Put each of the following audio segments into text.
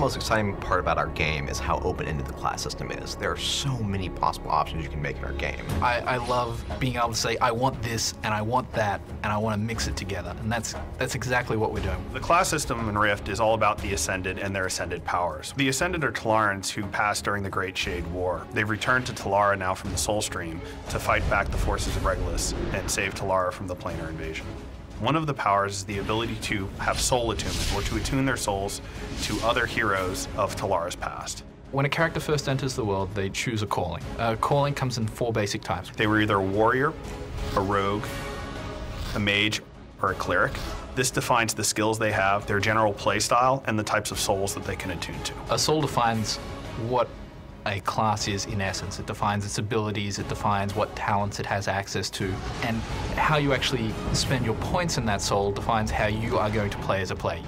the most exciting part about our game is how open-ended the class system is. There are so many possible options you can make in our game. I love being able to say, I want this, and I want that, and I want to mix it together, and that's exactly what we're doing. The class system in Rift is all about the Ascended and their Ascended powers. The Ascended are Talarans who passed during the Great Shade War. They've returned to Talara now from the Soul Stream to fight back the forces of Regulus and save Talara from the planar invasion. One of the powers is the ability to have soul attunement, or to attune their souls to other heroes of Talara's past. When a character first enters the world, they choose a calling. Calling comes in 4 basic types. They were either a warrior, a rogue, a mage, or a cleric. This defines the skills they have, their general play style, and the types of souls that they can attune to. A soul defines what a class is in essence. It defines its abilities, it defines what talents it has access to, and how you actually spend your points in that soul defines how you are going to play as a player.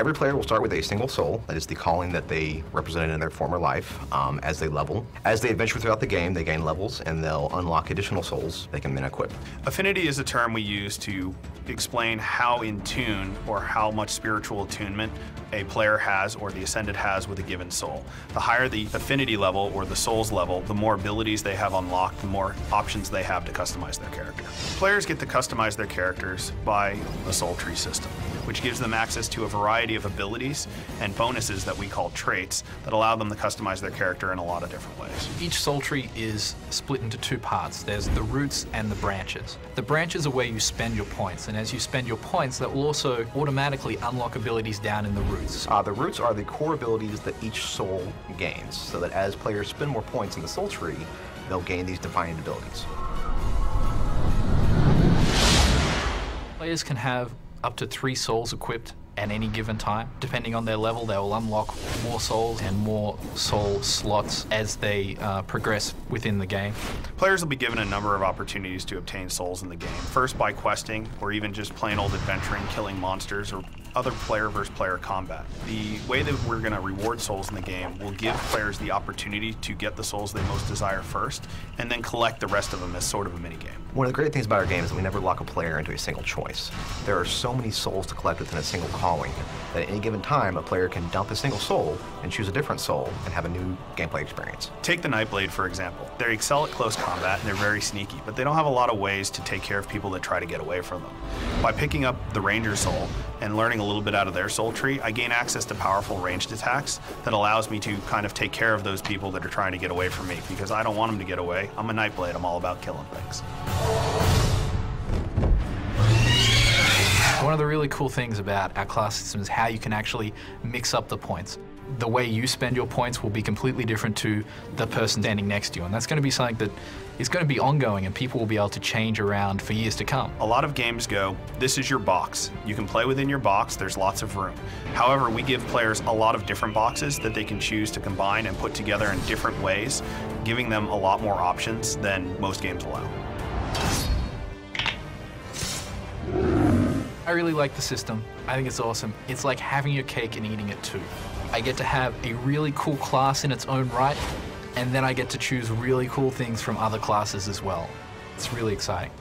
Every player will start with a single soul, that is the calling that they represented in their former life, as they level. As they adventure throughout the game, they gain levels, and they'll unlock additional souls they can then equip. Affinity is a term we use to explain how in tune or how much spiritual attunement a player has or the Ascended has with a given soul. The higher the affinity level or the souls level, the more abilities they have unlocked, the more options they have to customize their character. Players get to customize their characters by a soul tree system, which gives them access to a variety of abilities and bonuses that we call traits that allow them to customize their character in a lot of different ways. Each soul tree is split into 2 parts. There's the roots and the branches. The branches are where you spend your points, and as you spend your points, that will also automatically unlock abilities down in the roots. The roots are the core abilities that each soul gains, so that as players spend more points in the soul tree, they'll gain these defined abilities. Players can have up to 3 souls equipped at any given time. Depending on their level, they will unlock more souls and more soul slots as they progress within the game. Players will be given a number of opportunities to obtain souls in the game. First by questing, or even just plain old adventuring, killing monsters, or other player versus player combat. The way that we're going to reward souls in the game will give players the opportunity to get the souls they most desire first, and then collect the rest of them as sort of a minigame. One of the great things about our game is that we never lock a player into a single choice. There are so many souls to collect within a single calling that at any given time, a player can dump a single soul and choose a different soul and have a new gameplay experience. Take the Nightblade, for example. They excel at close combat and they're very sneaky, but they don't have a lot of ways to take care of people that try to get away from them. By picking up the Ranger soul and learning a little bit out of their soul tree, I gain access to powerful ranged attacks that allows me to kind of take care of those people that are trying to get away from me, because I don't want them to get away. I'm a Nightblade, I'm all about killing things. One of the really cool things about our class system is how you can actually mix up the points. The way you spend your points will be completely different to the person standing next to you, and that's going to be something that is going to be ongoing, and people will be able to change around for years to come. A lot of games go, this is your box. You can play within your box, there's lots of room. However, we give players a lot of different boxes that they can choose to combine and put together in different ways, giving them a lot more options than most games allow. I really like the system. I think it's awesome. It's like having your cake and eating it too. I get to have a really cool class in its own right, and then I get to choose really cool things from other classes as well. It's really exciting.